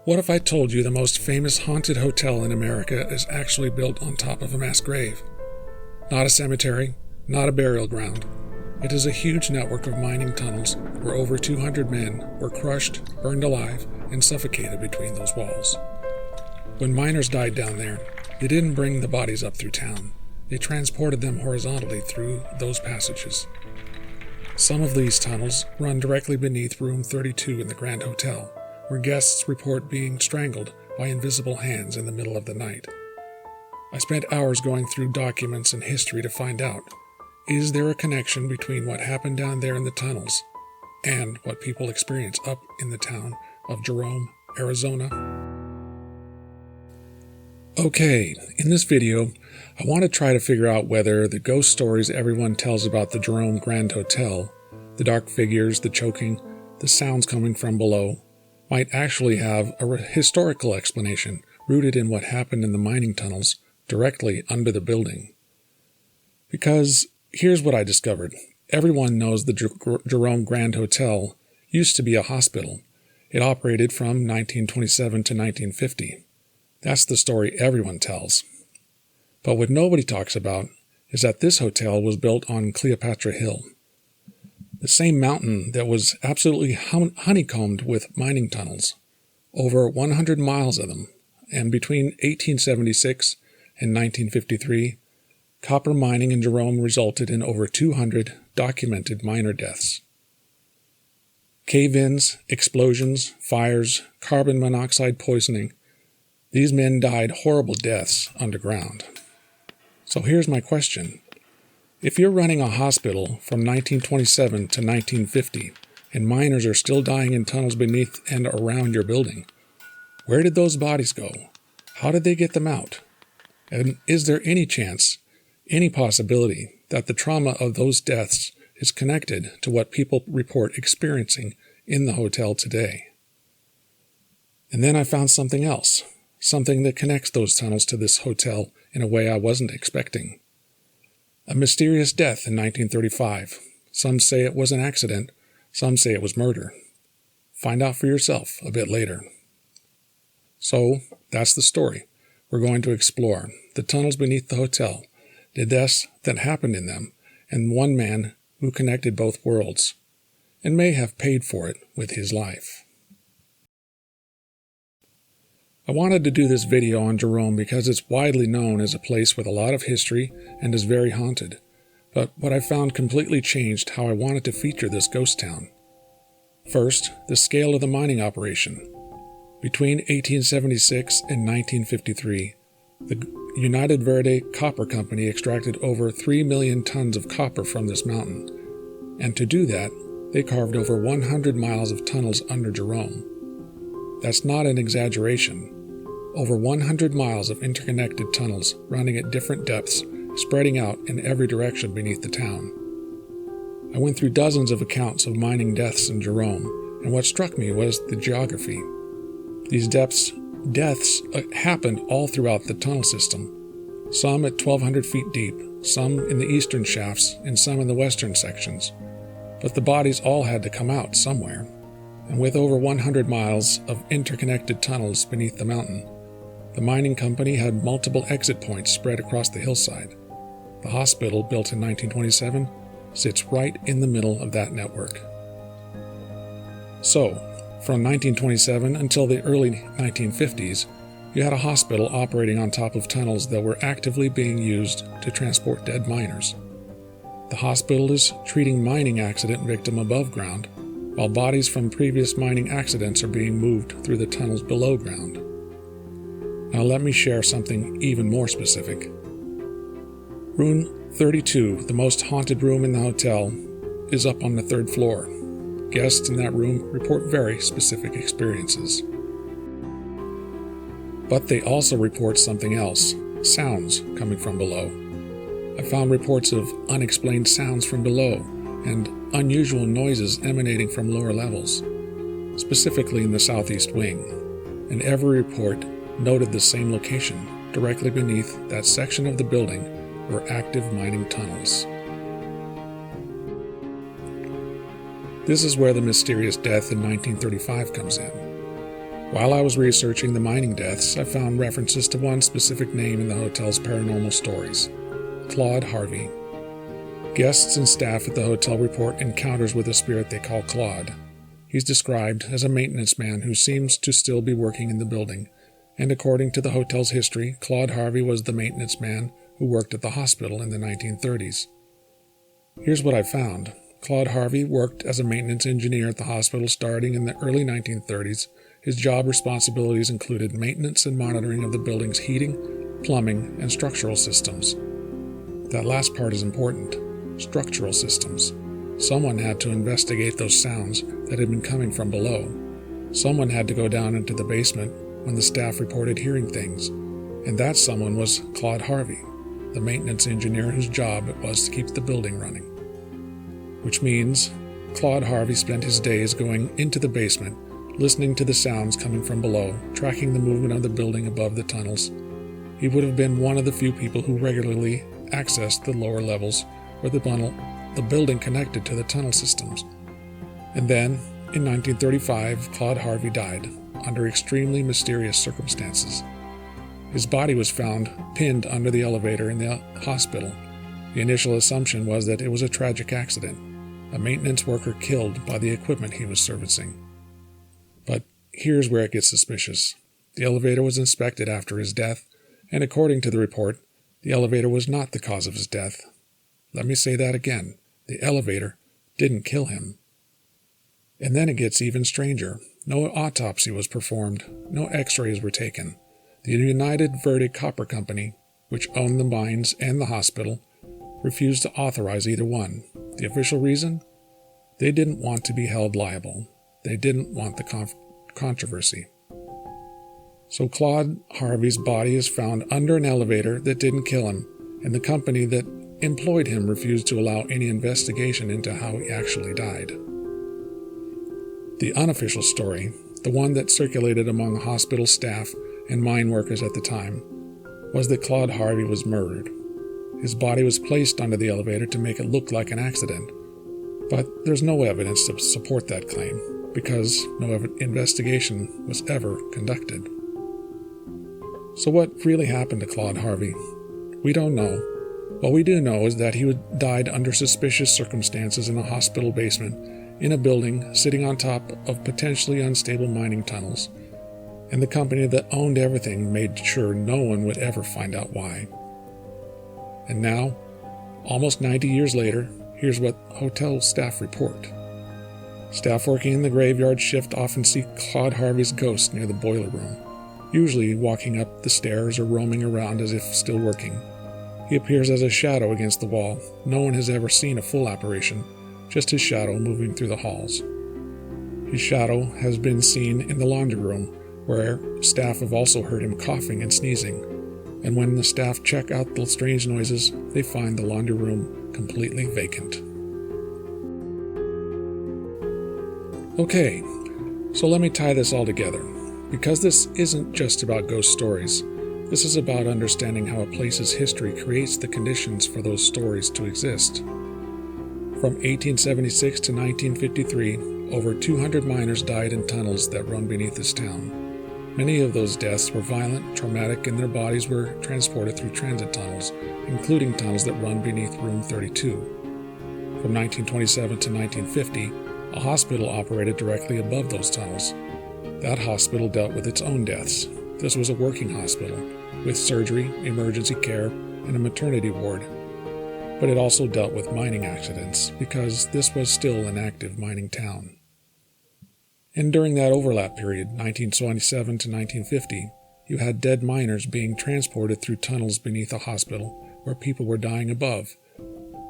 What if I told you the most famous haunted hotel in America is actually built on top of a mass grave? Not a cemetery, not a burial ground. It is a huge network of mining tunnels where over 200 men were crushed, burned alive, and suffocated between those walls. When miners died down there, they didn't bring the bodies up through town. They transported them horizontally through those passages. Some of these tunnels run directly beneath room 32 in the Grand Hotel, where guests report being strangled by invisible hands in the middle of the night. I spent hours going through documents and history to find out, is there a connection between what happened down there in the tunnels and what people experience up in the town of Jerome, Arizona? Okay, in this video, I want to try to figure out whether the ghost stories everyone tells about the Jerome Grand Hotel, the dark figures, the choking, the sounds coming from below, might actually have a historical explanation rooted in what happened in the mining tunnels directly under the building. Because here's what I discovered. Everyone knows the Jerome Grand Hotel used to be a hospital. It operated from 1927 to 1950. That's the story everyone tells. But what nobody talks about is that this hotel was built on Cleopatra Hill, the same mountain that was absolutely honeycombed with mining tunnels, over 100 miles of them, and between 1876 and 1953, copper mining in Jerome resulted in over 200 documented miner deaths. Cave-ins, explosions, fires, carbon monoxide poisoning. These men died horrible deaths underground. So here's my question. If you're running a hospital from 1927 to 1950, and miners are still dying in tunnels beneath and around your building, where did those bodies go? How did they get them out? And is there any chance, any possibility, that the trauma of those deaths is connected to what people report experiencing in the hotel today? And then I found something else, something that connects those tunnels to this hotel in a way I wasn't expecting. A mysterious death in 1935. Some say it was an accident, some say it was murder. Find out for yourself a bit later. So, that's the story we're going to explore. The tunnels beneath the hotel, the deaths that happened in them, and one man who connected both worlds, and may have paid for it with his life. I wanted to do this video on Jerome because it's widely known as a place with a lot of history and is very haunted, but what I found completely changed how I wanted to feature this ghost town. First, the scale of the mining operation. Between 1876 and 1953, the United Verde Copper Company extracted over 3 million tons of copper from this mountain, and to do that, they carved over 100 miles of tunnels under Jerome. That's not an exaggeration. Over 100 miles of interconnected tunnels running at different depths, spreading out in every direction beneath the town. I went through dozens of accounts of mining deaths in Jerome, and what struck me was the geography. These deaths happened all throughout the tunnel system, some at 1,200 feet deep, some in the eastern shafts, and some in the western sections. But the bodies all had to come out somewhere, and with over 100 miles of interconnected tunnels beneath the mountain, the mining company had multiple exit points spread across the hillside. The hospital, built in 1927, sits right in the middle of that network. So, from 1927 until the early 1950s, you had a hospital operating on top of tunnels that were actively being used to transport dead miners. The hospital is treating mining accident victim above ground, while bodies from previous mining accidents are being moved through the tunnels below ground. Now let me share something even more specific. Room 32, the most haunted room in the hotel, is up on the 3rd floor. Guests in that room report very specific experiences. But they also report something else, sounds coming from below. I found reports of unexplained sounds from below and unusual noises emanating from lower levels, specifically in the southeast wing, and every report noted the same location, directly beneath that section of the building were active mining tunnels. This is where the mysterious death in 1935 comes in. While I was researching the mining deaths, I found references to one specific name in the hotel's paranormal stories: Claude Harvey. Guests and staff at the hotel report encounters with a spirit they call Claude. He's described as a maintenance man who seems to still be working in the building, and according to the hotel's history, Claude Harvey was the maintenance man who worked at the hospital in the 1930s. Here's what I found. Claude Harvey worked as a maintenance engineer at the hospital starting in the early 1930s. His job responsibilities included maintenance and monitoring of the building's heating, plumbing, and structural systems. That last part is important. Structural systems. Someone had to investigate those sounds that had been coming from below. Someone had to go down into the basement when the staff reported hearing things, and that someone was Claude Harvey, the maintenance engineer whose job it was to keep the building running. Which means Claude Harvey spent his days going into the basement, listening to the sounds coming from below, tracking the movement of the building above the tunnels. He would have been one of the few people who regularly accessed the lower levels where the building connected to the tunnel systems. And then, in 1935, Claude Harvey died under extremely mysterious circumstances. His body was found pinned under the elevator in the hospital. The initial assumption was that it was a tragic accident, a maintenance worker killed by the equipment he was servicing. But here's where it gets suspicious. The elevator was inspected after his death, and according to the report, the elevator was not the cause of his death. Let me say that again. The elevator didn't kill him. And then it gets even stranger. No autopsy was performed. No x-rays were taken. The United Verde Copper Company, which owned the mines and the hospital, refused to authorize either one. The official reason? They didn't want to be held liable. They didn't want the controversy. So Claude Harvey's body is found under an elevator that didn't kill him, and the company that employed him refused to allow any investigation into how he actually died. The unofficial story, the one that circulated among hospital staff and mine workers at the time, was that Claude Harvey was murdered. His body was placed under the elevator to make it look like an accident, but there's no evidence to support that claim, because no investigation was ever conducted. So what really happened to Claude Harvey? We don't know. What we do know is that he died under suspicious circumstances in a hospital basement, in a building sitting on top of potentially unstable mining tunnels, and the company that owned everything made sure no one would ever find out why. And now, almost 90 years later, here's what hotel staff report. Staff working in the graveyard shift often see Claude Harvey's ghost near the boiler room, usually walking up the stairs or roaming around as if still working. He appears as a shadow against the wall. No one has ever seen a full apparition, just his shadow moving through the halls. His shadow has been seen in the laundry room, where staff have also heard him coughing and sneezing. And when the staff check out the strange noises, they find the laundry room completely vacant. Okay, so let me tie this all together. Because this isn't just about ghost stories, this is about understanding how a place's history creates the conditions for those stories to exist. From 1876 to 1953, over 200 miners died in tunnels that run beneath this town. Many of those deaths were violent, traumatic, and their bodies were transported through transit tunnels, including tunnels that run beneath Room 32. From 1927 to 1950, a hospital operated directly above those tunnels. That hospital dealt with its own deaths. This was a working hospital, with surgery, emergency care, and a maternity ward. But it also dealt with mining accidents, because this was still an active mining town. And during that overlap period, 1927 to 1950, you had dead miners being transported through tunnels beneath a hospital where people were dying above.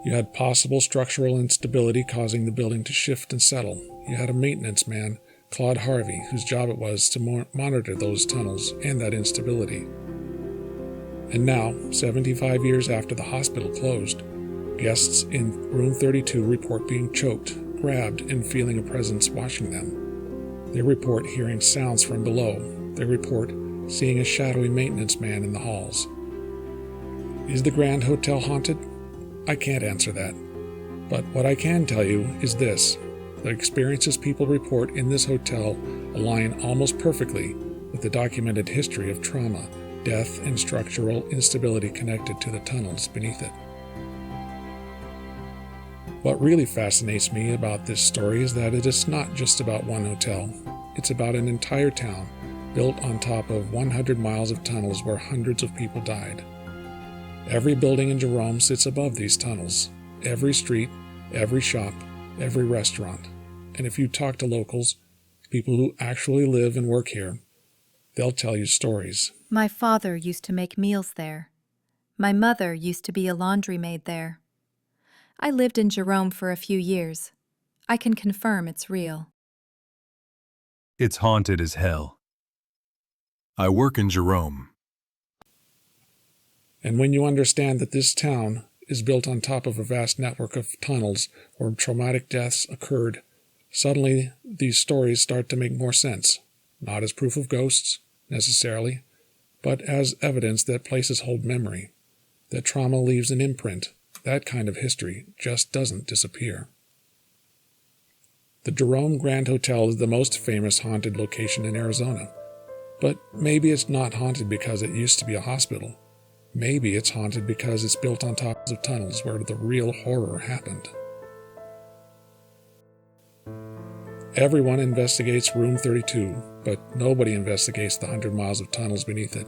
You had possible structural instability causing the building to shift and settle. You had a maintenance man, Claude Harvey, whose job it was to monitor those tunnels and that instability. And now, 75 years after the hospital closed, guests in Room 32 report being choked, grabbed, and feeling a presence watching them. They report hearing sounds from below. They report seeing a shadowy maintenance man in the halls. Is the Grand Hotel haunted? I can't answer that. But what I can tell you is this. The experiences people report in this hotel align almost perfectly with the documented history of trauma, death, and structural instability connected to the tunnels beneath it. What really fascinates me about this story is that it is not just about one hotel. It's about an entire town built on top of 100 miles of tunnels where hundreds of people died. Every building in Jerome sits above these tunnels. Every street, every shop, every restaurant. And if you talk to locals, people who actually live and work here, they'll tell you stories. My father used to make meals there. My mother used to be a laundry maid there. I lived in Jerome for a few years. I can confirm it's real. It's haunted as hell. I work in Jerome. And when you understand that this town is built on top of a vast network of tunnels where traumatic deaths occurred, suddenly these stories start to make more sense, not as proof of ghosts, necessarily, but as evidence that places hold memory, that trauma leaves an imprint. That kind of history just doesn't disappear. The Jerome Grand Hotel is the most famous haunted location in Arizona, but maybe it's not haunted because it used to be a hospital. Maybe it's haunted because it's built on top of tunnels where the real horror happened. Everyone investigates room 32, but nobody investigates the 100 miles of tunnels beneath it.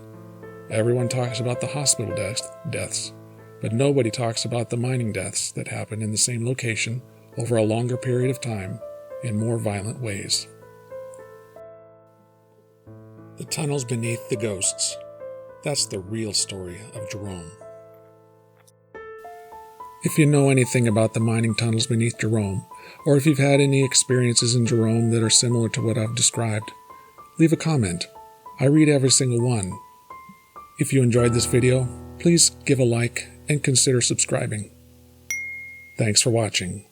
Everyone talks about the hospital deaths, but nobody talks about the mining deaths that happened in the same location over a longer period of time in more violent ways. The tunnels beneath the ghosts. That's the real story of Jerome. If you know anything about the mining tunnels beneath Jerome, or if you've had any experiences in Jerome that are similar to what I've described, leave a comment. I read every single one. If you enjoyed this video, please give a like and consider subscribing. Thanks for watching.